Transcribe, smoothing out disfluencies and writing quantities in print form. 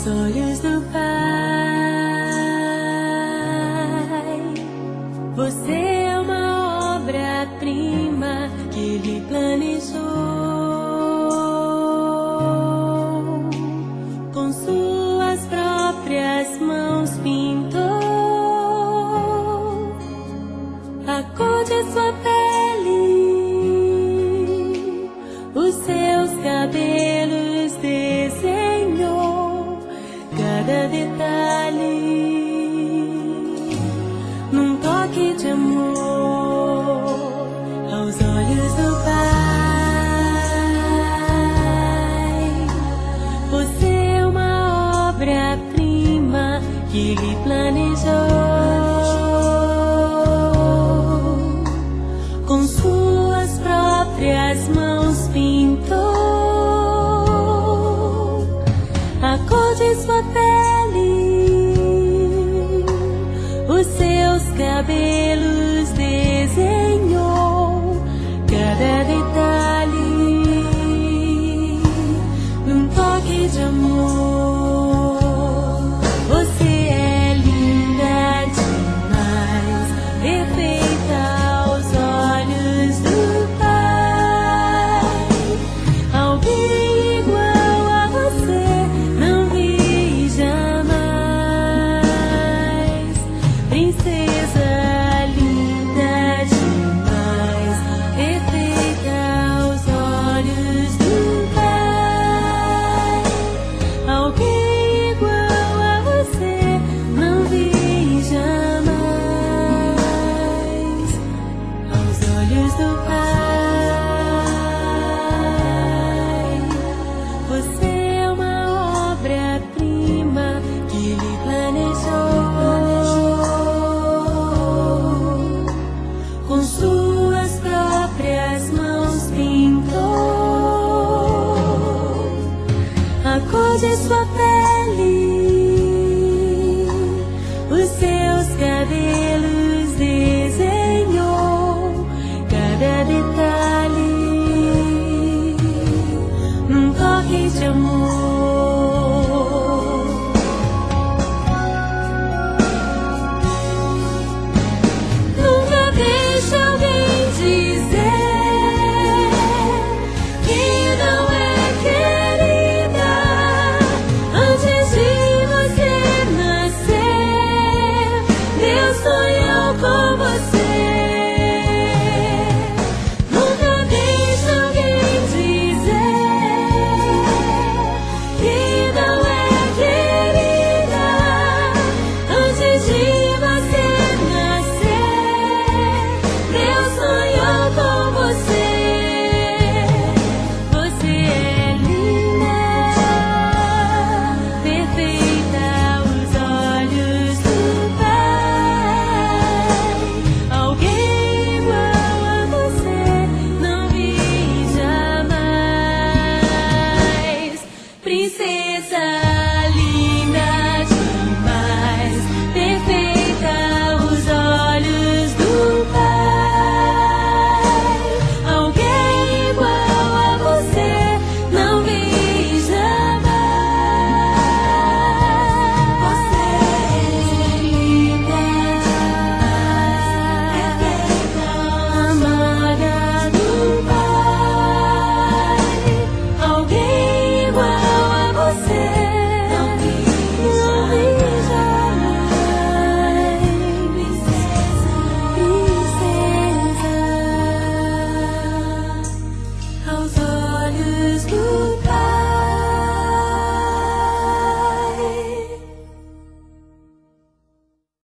aos olhos do Pai. Você é uma obra-prima que Ele planejou, com suas próprias mãos pintou a cor de sua pele, os seus cabelos desenhou, cada detalhe num toque de amor aos olhos do Pai. Você é uma obra-prima que Ele planejou, com suas próprias mãos pintou a cor de sua pele, os seus cabelos desenhou, cada detalhe num toque de amor. Você é linda demais, perfeita aos olhos do Pai. Alguém igual a você não vi jamais. Princesa linda demais, perfeita aos olhos do Pai. Alguém igual a você não vi jamais. Aos olhos do Pai, você é uma obra-prima que Ele planejou, com suas próprias mãos pintou a cor de sua pele,